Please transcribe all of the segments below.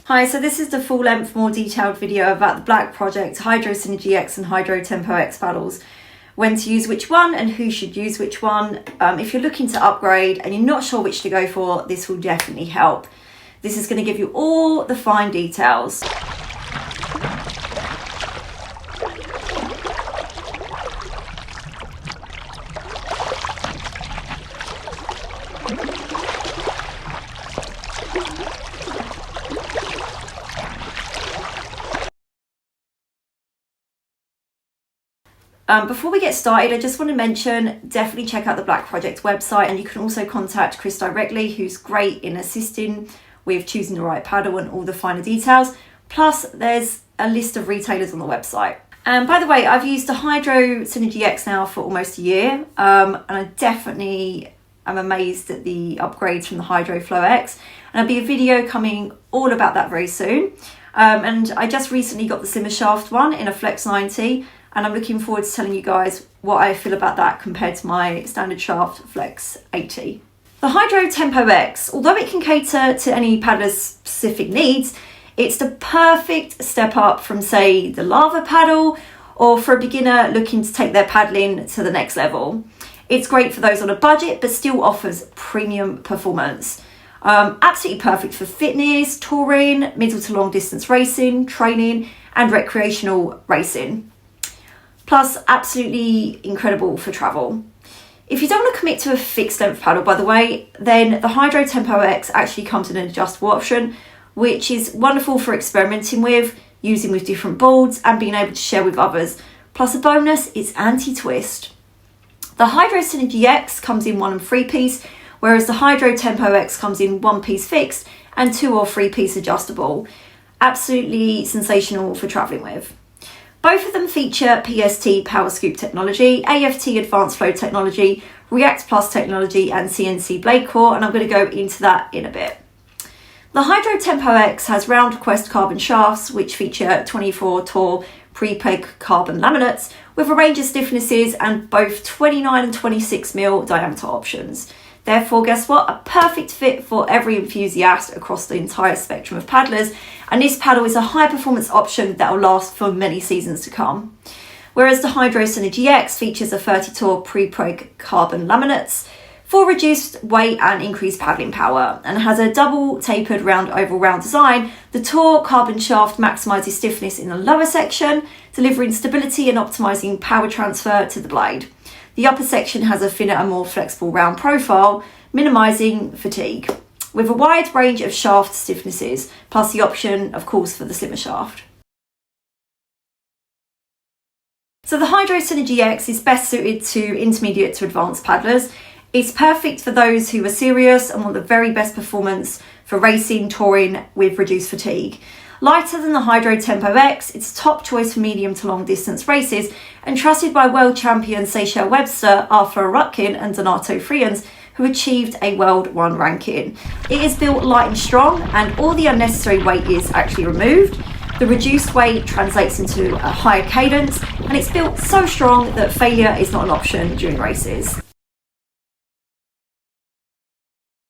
Hi, so this is the full length, more detailed video about the Black Project, Hydro SynergyX and Hydro TempoX paddles. When to use which one and who should use which one. If you're looking to upgrade and you're not sure which to go for, this will definitely help. This is going to give you all the fine details. Before we get started, I just want to mention, definitely check out the Black Project website, and you can also contact Chris directly, who's great in assisting with choosing the right paddle and all the finer details. Plus, there's a list of retailers on the website. And by the way, I've used the Hydro SynergyX now for almost a year, and I definitely am amazed at the upgrades from the Hydro FlowX. And there'll be a video coming all about that very soon. And I just recently got the Simmer Shaft one in a Flex 90. And I'm looking forward to telling you guys what I feel about that compared to my standard shaft Flex 80. The Hydro TempoX, although it can cater to any paddler's specific needs, it's the perfect step up from, say, the lava paddle, or for a beginner looking to take their paddling to the next level. It's great for those on a budget, but still offers premium performance. Absolutely perfect for fitness, touring, middle to long distance racing, training, and recreational racing. Plus, absolutely incredible for travel. If you don't want to commit to a fixed length paddle, by the way, then the Hydro TempoX actually comes in an adjustable option, which is wonderful for experimenting with, using with different boards, and being able to share with others. Plus a bonus, it's anti-twist. The Hydro SynergyX comes in 1 and 3 piece, whereas the Hydro TempoX comes in 1 piece fixed and 2 or 3 piece adjustable. Absolutely sensational for traveling with. Both of them feature PST Power Scoop technology, AFT Advanced Flow technology, React Plus technology, and CNC blade core, and I'm going to go into that in a bit. The Hydro TempoX has round Quest carbon shafts, which feature 24 Tor pre-preg carbon laminates with a range of stiffnesses and both 29 and 26mm diameter options. Therefore, guess what? A perfect fit for every enthusiast across the entire spectrum of paddlers, and this paddle is a high performance option that will last for many seasons to come. Whereas the Hydro SynergyX features a 30 Tor pre-preg carbon laminates for reduced weight and increased paddling power, and has a double tapered round oval round design. The Tor carbon shaft maximises stiffness in the lower section, delivering stability and optimising power transfer to the blade. The upper section has a thinner and more flexible round profile, minimising fatigue, with a wide range of shaft stiffnesses, plus the option, of course, for the slimmer shaft. So the Hydro SynergyX is best suited to intermediate to advanced paddlers. It's perfect for those who are serious and want the very best performance for racing, touring with reduced fatigue. Lighter than the Hydro TempoX, it's top choice for medium to long distance races and trusted by world champion Seychelles Webster, Arthur Rutkin and Donato Frians, who achieved a World 1 ranking. It is built light and strong, and all the unnecessary weight is actually removed. The reduced weight translates into a higher cadence, and it's built so strong that failure is not an option during races.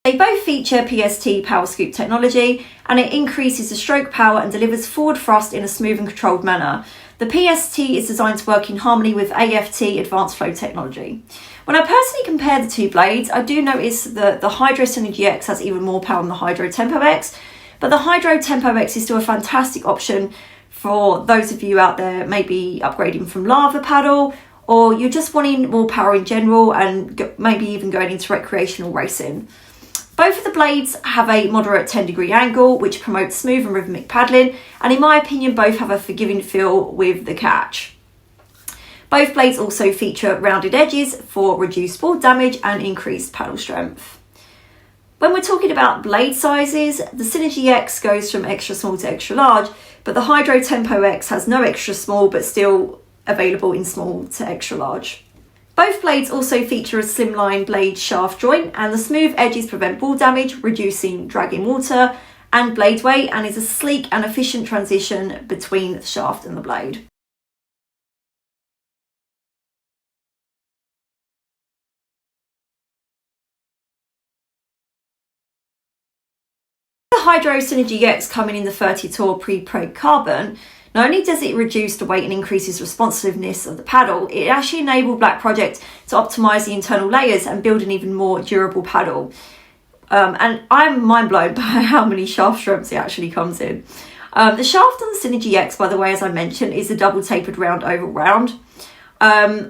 They both feature PST Power Scoop technology, and it increases the stroke power and delivers forward thrust in a smooth and controlled manner. The PST is designed to work in harmony with AFT advanced flow technology. When I personally compare the two blades, I do notice that the Hydro SynergyX has even more power than the Hydro TempoX, but the Hydro TempoX is still a fantastic option for those of you out there maybe upgrading from lava paddle, or you're just wanting more power in general and maybe even going into recreational racing. Both of the blades have a moderate 10-degree angle, which promotes smooth and rhythmic paddling, and in my opinion, both have a forgiving feel with the catch. Both blades also feature rounded edges for reduced board damage and increased paddle strength. When we're talking about blade sizes, the SynergyX goes from extra small to extra large, but the Hydro TempoX has no extra small, but still available in small to extra large. Both blades also feature a slimline blade shaft joint, and the smooth edges prevent ball damage, reducing drag in water and blade weight, and is a sleek and efficient transition between the shaft and the blade. The Hydro SynergyX coming in the 30 Tour pre-preg carbon, not only does it reduce the weight and increases responsiveness of the paddle, it actually enabled Black Project to optimise the internal layers and build an even more durable paddle. And I'm mind blown by how many shaft strengths it actually comes in. The shaft on the SynergyX, by the way, as I mentioned, is a double tapered round oval round,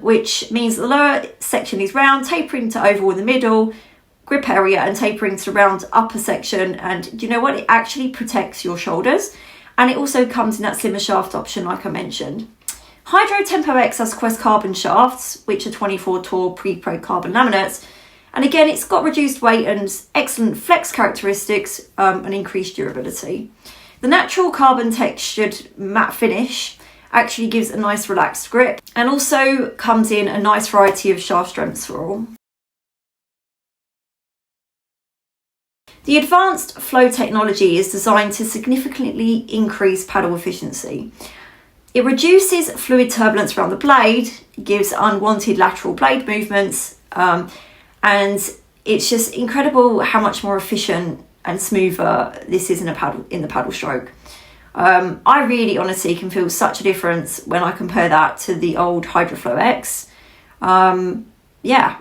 which means the lower section is round, tapering to oval in the middle, grip area, and tapering to the round upper section. And do you know what? It actually protects your shoulders. And it also comes in that slimmer shaft option like I mentioned. Hydro TempoX has Quest carbon shafts, which are 24 Tour pre-preg carbon laminates. And again, it's got reduced weight and excellent flex characteristics and increased durability. The natural carbon textured matte finish actually gives a nice relaxed grip, and also comes in a nice variety of shaft strengths for all. The advanced flow technology is designed to significantly increase paddle efficiency. It reduces fluid turbulence around the blade, gives unwanted lateral blade movements, and it's just incredible how much more efficient and smoother this is in the paddle stroke. I really honestly can feel such a difference when I compare that to the old Hydro X. Yeah.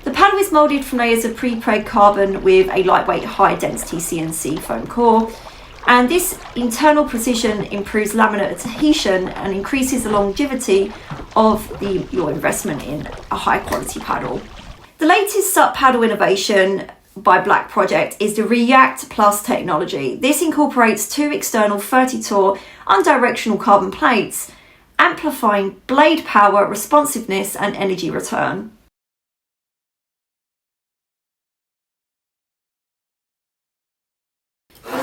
The paddle is moulded from layers of pre-preg carbon with a lightweight high-density CNC foam core, and this internal precision improves laminate adhesion and increases the longevity of your investment in a high-quality paddle. The latest SUP paddle innovation by Black Project is the React Plus technology. This incorporates two external 30 Tour unidirectional carbon plates, amplifying blade power, responsiveness, and energy return.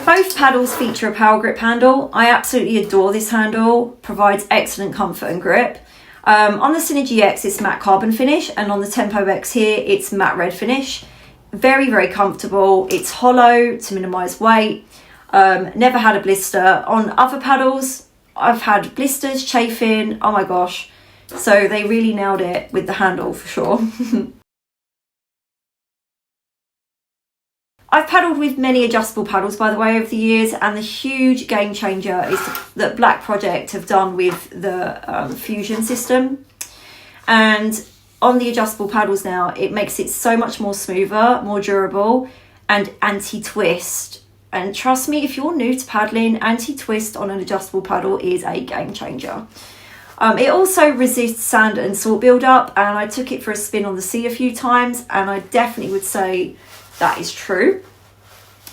Both paddles feature a power grip handle. I absolutely adore this handle, provides excellent comfort and grip. On the SynergyX it's matte carbon finish, and on the TempoX here it's matte red finish. Very, very comfortable. It's hollow to minimise weight. Never had a blister. On other paddles I've had blisters, chafing, oh my gosh. So they really nailed it with the handle for sure. I've paddled with many adjustable paddles, by the way, over the years, and the huge game changer is that Black Project have done with the fusion system. And on the adjustable paddles now, it makes it so much more smoother, more durable, and anti-twist. And trust me, if you're new to paddling, anti-twist on an adjustable paddle is a game changer. It also resists sand and salt buildup, and I took it for a spin on the sea a few times, and I definitely would say that is true.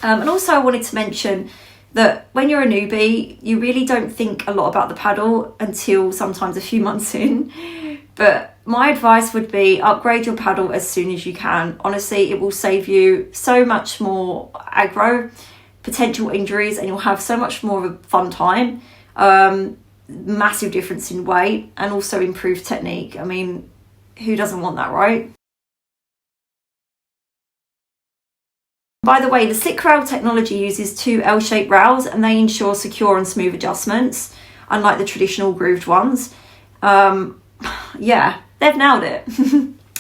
And also I wanted to mention that when you're a newbie, you really don't think a lot about the paddle until sometimes a few months in. But my advice would be upgrade your paddle as soon as you can. Honestly, it will save you so much more aggro, potential injuries, and you'll have so much more of a fun time. Massive difference in weight and also improved technique. I mean, who doesn't want that, right? By the way, the slick rail technology uses two L-shaped rails, and they ensure secure and smooth adjustments, unlike the traditional grooved ones. Yeah, they've nailed it.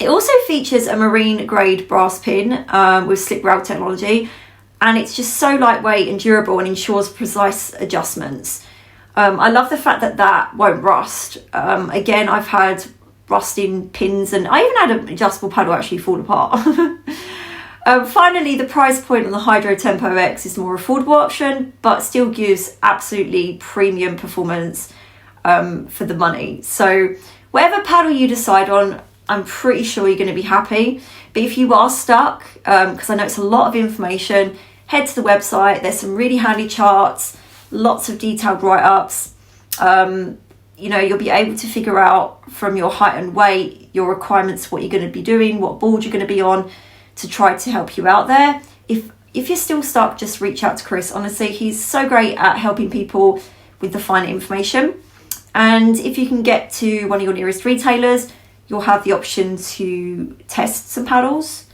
It also features a marine grade brass pin with slick rail technology, and it's just so lightweight and durable and ensures precise adjustments. I love the fact that that won't rust. Again, I've had rusting pins, and I even had an adjustable paddle actually fall apart. Finally, the price point on the Hydro TempoX is a more affordable option, but still gives absolutely premium performance for the money. So whatever paddle you decide on, I'm pretty sure you're going to be happy. But if you are stuck, because I know it's a lot of information, head to the website. There's some really handy charts, lots of detailed write-ups. You know, you'll be able to figure out from your height and weight, your requirements, what you're going to be doing, what board you're going to be on, to try to help you out there. If you're still stuck, just reach out to Chris. Honestly, he's so great at helping people with the finer information. And if you can get to one of your nearest retailers, you'll have the option to test some paddles.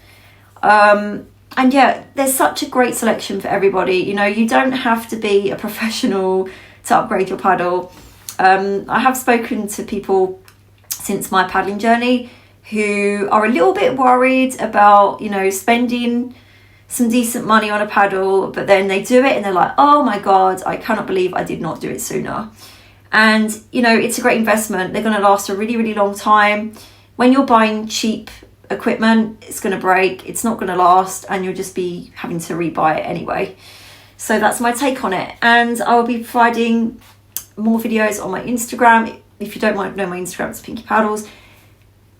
And yeah, there's such a great selection for everybody. You know, you don't have to be a professional to upgrade your paddle. I have spoken to people since my paddling journey who are a little bit worried about, you know, spending some decent money on a paddle, but then they do it and they're like, oh my God, I cannot believe I did not do it sooner. And, you know, it's a great investment. They're going to last a really, really long time. When you're buying cheap equipment, it's going to break, it's not going to last, and you'll just be having to rebuy it anyway. So that's my take on it. And I will be providing more videos on my Instagram. If you don't want to know my Instagram, it's Pinky Paddles.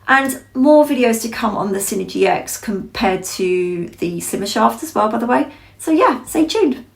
And more videos to come on the SynergyX compared to the Slimmer shaft as well, by the way. So yeah, stay tuned.